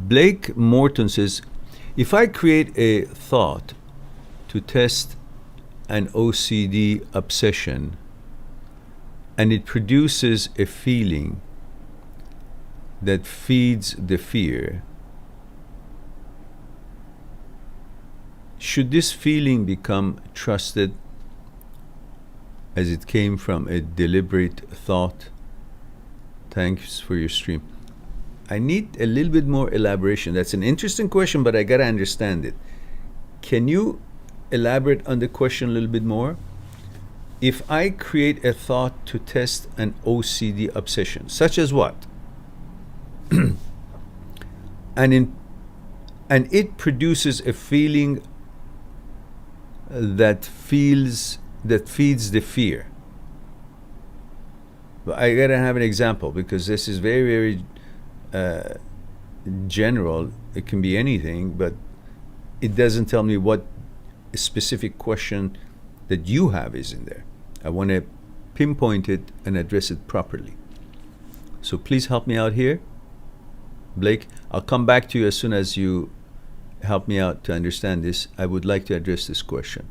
Blake Morton says, if I create a thought to test an OCD obsession and it produces a feeling that feeds the fear, should this feeling become trusted as it came from a deliberate thought? Thanks for your stream. I need a little bit more elaboration. That's an interesting question, but I gotta understand it. Can you elaborate on the question a little bit more? If I create a thought to test an OCD obsession, such as what? and it produces a feeling that feeds the fear. But I gotta have an example, because this is very, very general. It can be anything, but it doesn't tell me what specific question that you have is in there. I want to pinpoint it and address it properly. So please help me out here. Blake, I'll come back to you as soon as you help me out to understand this. I would like to address this question.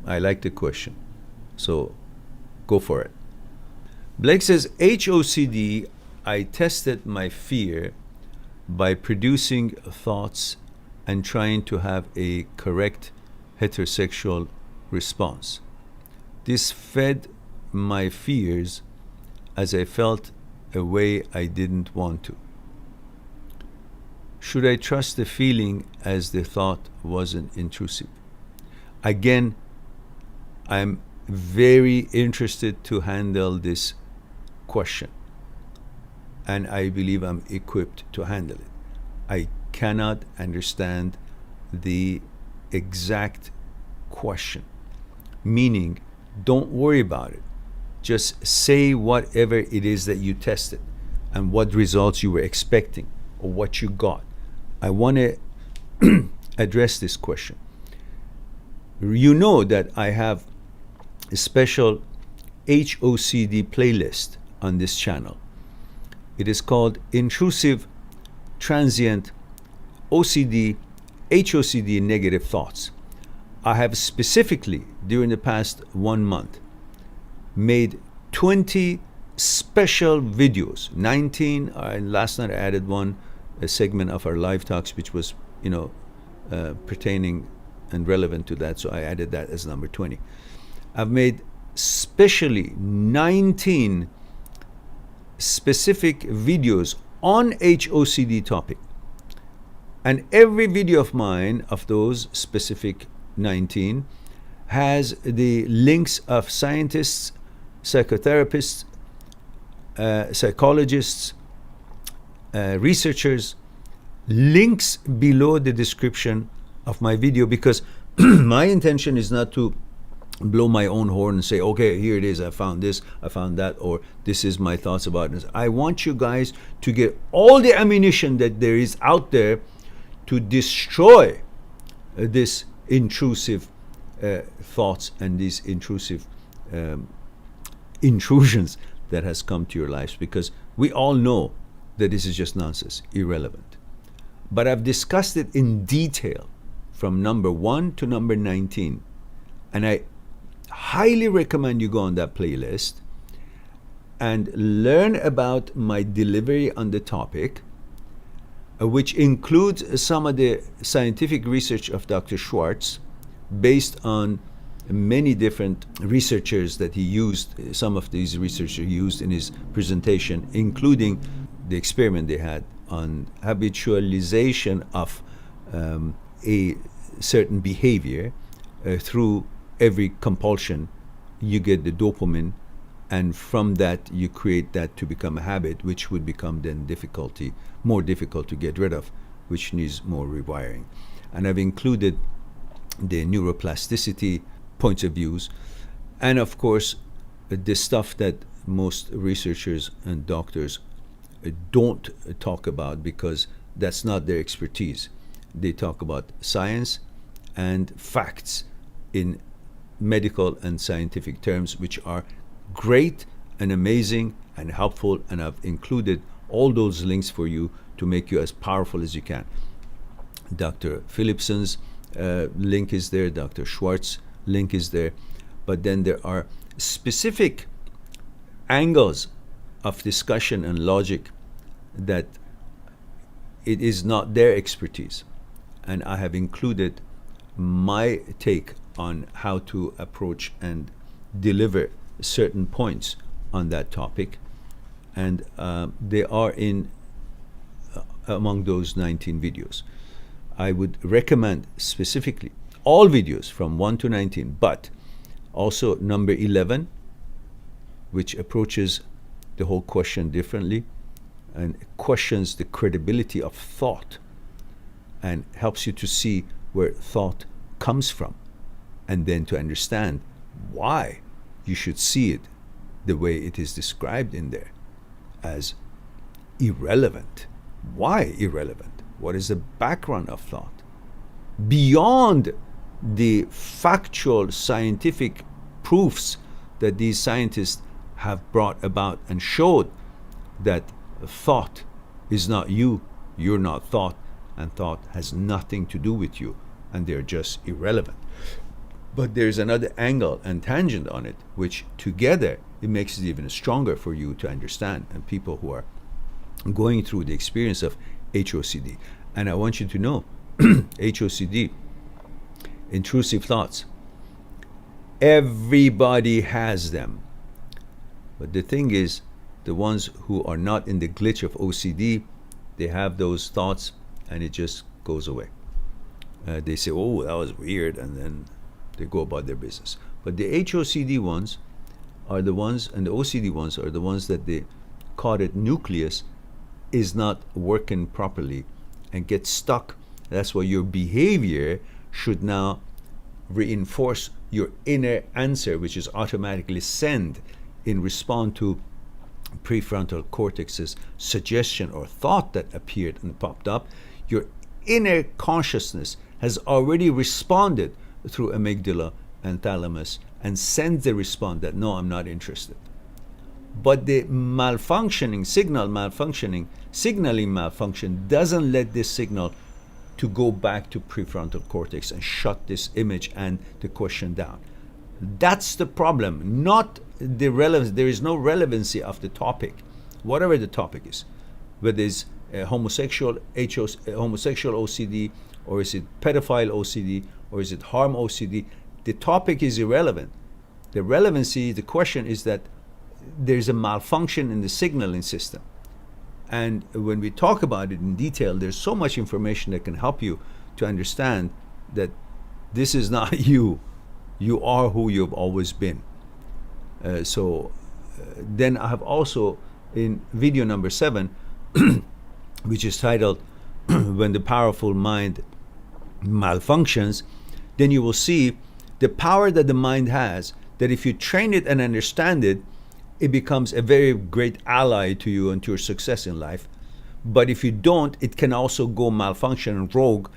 I like the question, so go for it. Blake says, HOCD, I tested my fear by producing thoughts and trying to have a correct heterosexual response. This fed my fears as I felt a way I didn't want to. Should I trust the feeling as the thought wasn't intrusive? Again, I'm very interested to handle this question, and I believe I'm equipped to handle it. I cannot understand the exact question, meaning don't worry about it. Just say whatever it is that you tested and what results you were expecting or what you got. I want to address this question. You know that I have a special HOCD playlist on this channel. It is called Intrusive, Transient, OCD, HOCD, Negative Thoughts. I have specifically, during the past 1 month, made 20 special videos, 19, and last night I added one, a segment of our live talks, which was, pertaining and relevant to that, so I added that as number 20. I've made specially 19 specific videos on HOCD topic. And every video of mine, of those specific 19, has the links of scientists, psychotherapists, psychologists, researchers, links below the description of my video, because my intention is not to blow my own horn and say, okay, here it is, I found this, I found that, or this is my thoughts about this. I want you guys to get all the ammunition that there is out there to destroy this intrusive thoughts and these intrusive intrusions that has come to your lives, because we all know that this is just nonsense, irrelevant. But I've discussed it in detail from number 1 to number 19, and I highly recommend you go on that playlist and learn about my delivery on the topic, which includes some of the scientific research of Dr. Schwartz based on many different researchers that he used. Some of these researchers he used in his presentation, including the experiment they had on habitualization of a certain behavior through every compulsion. You get the dopamine, and from that you create that to become a habit, which would become then more difficult to get rid of, which needs more rewiring. And I've included the neuroplasticity points of views, and of course the stuff that most researchers and doctors don't talk about, because that's not their expertise. They talk about science and facts in medical and scientific terms, which are great and amazing and helpful, and I've included all those links for you to make you as powerful as you can. Dr. Philipson's link is there, Dr. Schwartz's link is there, but then there are specific angles of discussion and logic that it is not their expertise. And I have included my take on how to approach and deliver certain points on that topic. And they are in among those 19 videos. I would recommend specifically all videos from 1 to 19, but also number 11, which approaches the whole question differently and questions the credibility of thought and helps you to see where thought comes from, and then to understand why you should see it the way it is described in there as irrelevant. Why irrelevant? What is the background of thought? Beyond the factual scientific proofs that these scientists have brought about and showed that thought is not you, you're not thought, and thought has nothing to do with you, and they're just irrelevant. But there's another angle and tangent on it, which together it makes it even stronger for you to understand, and people who are going through the experience of HOCD. And I want you to know, HOCD, intrusive thoughts, everybody has them. But the thing is, the ones who are not in the glitch of OCD, they have those thoughts and it just goes away. They say, oh, that was weird, and then they go about their business. But the HOCD ones are the ones, and the OCD ones are the ones that the caudate nucleus is not working properly and gets stuck. That's why your behavior should now reinforce your inner answer, which is automatically sent in response to prefrontal cortex's suggestion or thought that appeared and popped up. Your inner consciousness has already responded through amygdala and thalamus and sends the response that no, I'm not interested. But the signaling malfunction doesn't let this signal to go back to prefrontal cortex and shut this image and the question down. That's the problem, not the relevance. There is no relevancy of the topic, whatever the topic is, whether it's homosexual OCD, or is it pedophile OCD, or is it harm OCD. The topic is irrelevant. The relevancy, the question is that there's a malfunction in the signaling system. And when we talk about it in detail, there's so much information that can help you to understand that this is not you. You are who you've always been. Then I have also in video number 7, which is titled When the Powerful Mind Malfunctions, then you will see the power that the mind has, that if you train it and understand it, it becomes a very great ally to you and to your success in life. But if you don't, it can also go malfunction and rogue.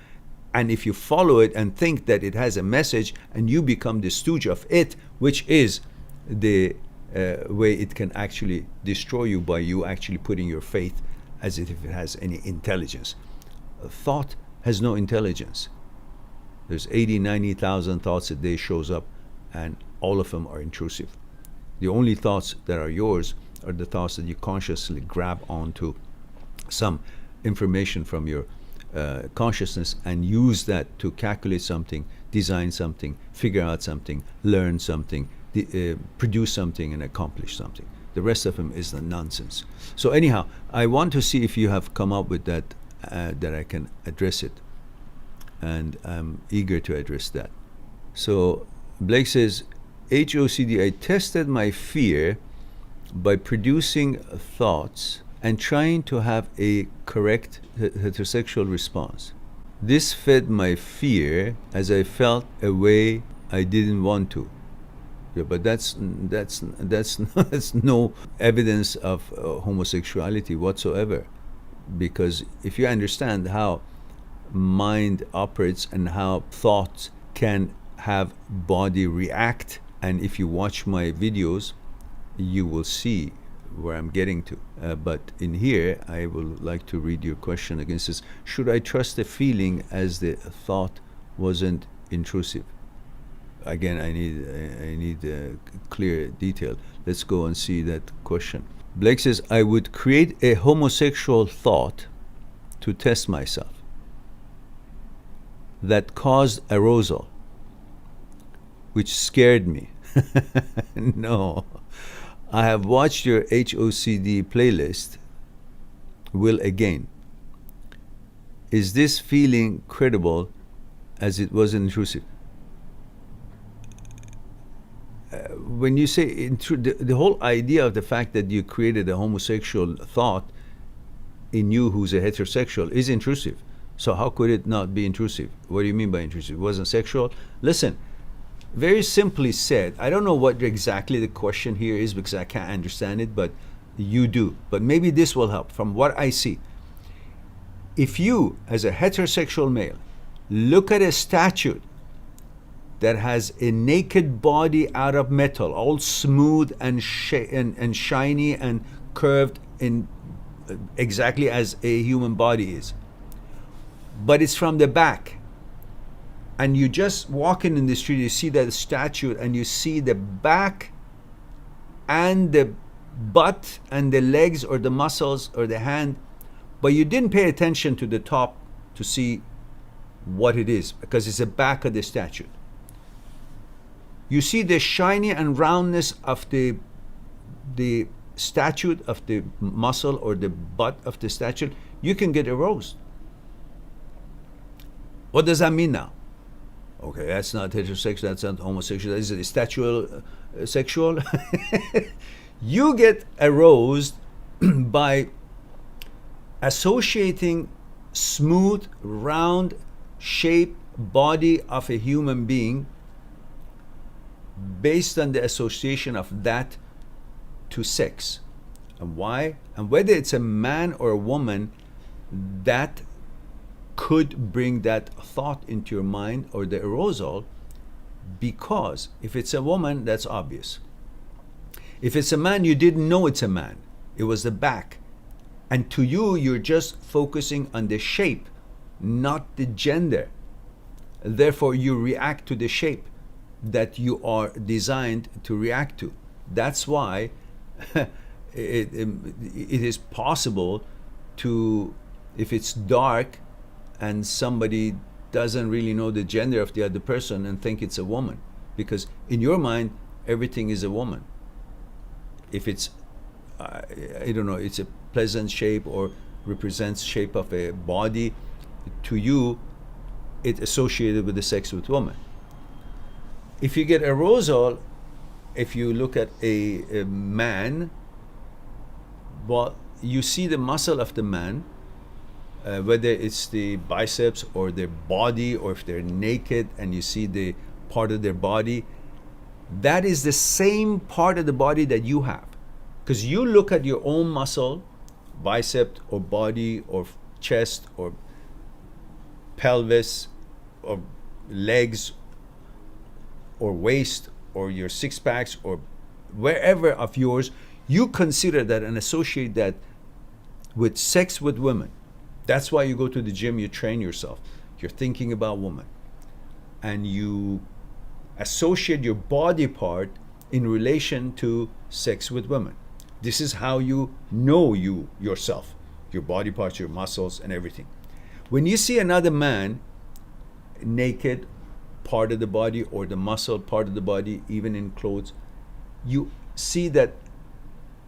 And if you follow it and think that it has a message and you become the stooge of it, which is the way it can actually destroy you by you actually putting your faith as if it has any intelligence. A thought has no intelligence. There's 80, 90,000 thoughts a day shows up, and all of them are intrusive. The only thoughts that are yours are the thoughts that you consciously grab onto some information from your consciousness and use that to calculate something, design something, figure out something, learn something, produce something, and accomplish something. The rest of them is the nonsense. So anyhow, I want to see if you have come up with that, that I can address it. And I'm eager to address that. So Blake says, HOCD, I tested my fear by producing thoughts and trying to have a correct heterosexual response. This fed my fear as I felt a way I didn't want to. Yeah, but that's no evidence of homosexuality whatsoever. Because if you understand how mind operates and how thoughts can have body react, and if you watch my videos, you will see where I'm getting to. But in here, I would like to read your question again. It says, should I trust the feeling as the thought wasn't intrusive? Again, I need clear detail. Let's go and see that question. Blake says, I would create a homosexual thought to test myself that caused arousal, which scared me. No. I have watched your HOCD playlist. Will again. Is this feeling credible as it was intrusive? When you say the whole idea of the fact that you created a homosexual thought in you who's a heterosexual is intrusive. So how could it not be intrusive? What do you mean by intrusive? It wasn't sexual? Listen, very simply said, I don't know what exactly the question here is because I can't understand it, but you do. But maybe this will help from what I see. If you, as a heterosexual male, look at a statue that has a naked body out of metal, all smooth and shiny and curved in exactly as a human body is, but it's from the back, and you just walking in the street, you see that statue and you see the back and the butt and the legs or the muscles or the hand, but you didn't pay attention to the top to see what it is because it's the back of the statue. You see the shiny and roundness of the statue, of the muscle or the butt of the statue, you can get aroused. What does that mean now? Okay, that's not heterosexual, that's not homosexual, is it statual sexual? You get aroused by associating smooth, round, shaped body of a human being based on the association of that to sex. And why? And whether it's a man or a woman, that could bring that thought into your mind or the arousal, because if it's a woman, that's obvious. If it's a man, you didn't know it's a man. It was the back. And to you, you're just focusing on the shape, not the gender. Therefore, you react to the shape that you are designed to react to. That's why it is possible to, if it's dark and somebody doesn't really know the gender of the other person and think it's a woman, because in your mind, everything is a woman. If it's, I don't know, it's a pleasant shape or represents shape of a body, to you, it's associated with the sex with woman. If you get arousal, if you look at a man, well, you see the muscle of the man, whether it's the biceps or their body, or if they're naked and you see the part of their body, that is the same part of the body that you have. Because you look at your own muscle, bicep or body or chest or pelvis or legs or waist or your six packs or wherever of yours, you consider that and associate that with sex with women. That's why you go to the gym, you train yourself. You're thinking about women. And you associate your body part in relation to sex with women. This is how you know yourself, your body parts, your muscles, and everything. When you see another man naked, part of the body, or the muscle part of the body, even in clothes, you see that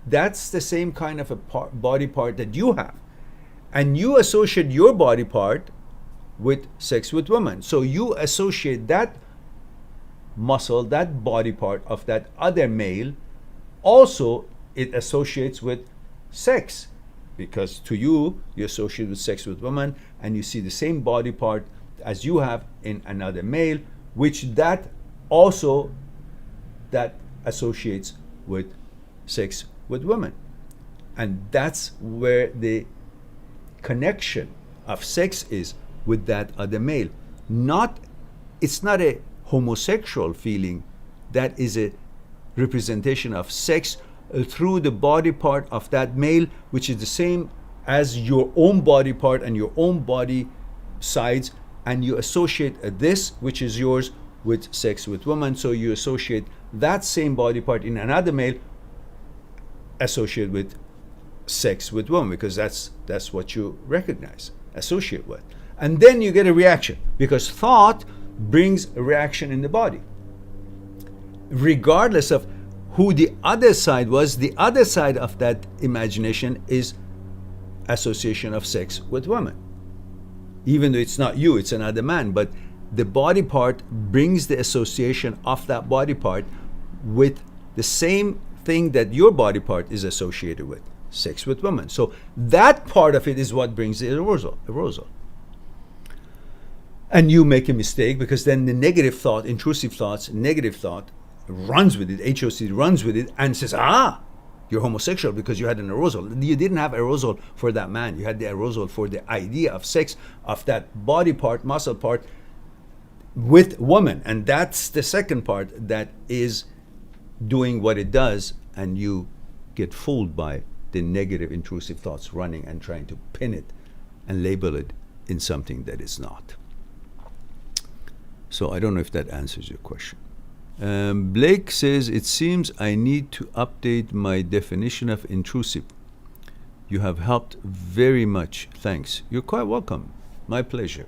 that's the same kind of a body part that you have. And you associate your body part with sex with women. So you associate that muscle, that body part of that other male, also it associates with sex. Because to you, you associate with sex with women, and you see the same body part as you have in another male, which that also that associates with sex with women. And that's where the connection of sex is with that other male. It's not a homosexual feeling, that is a representation of sex through the body part of that male, which is the same as your own body part and your own body sides, and you associate this, which is yours, with sex with women. So you associate that same body part in another male, associate with sex with women, because that's what you recognize, associate with. And then you get a reaction, because thought brings a reaction in the body. Regardless of who the other side was, the other side of that imagination is association of sex with women. Even though it's not you, it's another man, but the body part brings the association of that body part with the same thing that your body part is associated with, sex with women. So that part of it is what brings the arousal. And you make a mistake, because then the negative thought, intrusive thoughts, negative thought runs with it, H-OCD runs with it and says, you're homosexual because you had an arousal. You didn't have arousal for that man. You had the arousal for the idea of sex, of that body part, muscle part with woman. And that's the second part that is doing what it does, and you get fooled by the negative intrusive thoughts running and trying to pin it and label it in something that is not. So I don't know if that answers your question. Blake says, it seems I need to update my definition of intrusive. You have helped very much. Thanks. You're quite welcome. My pleasure.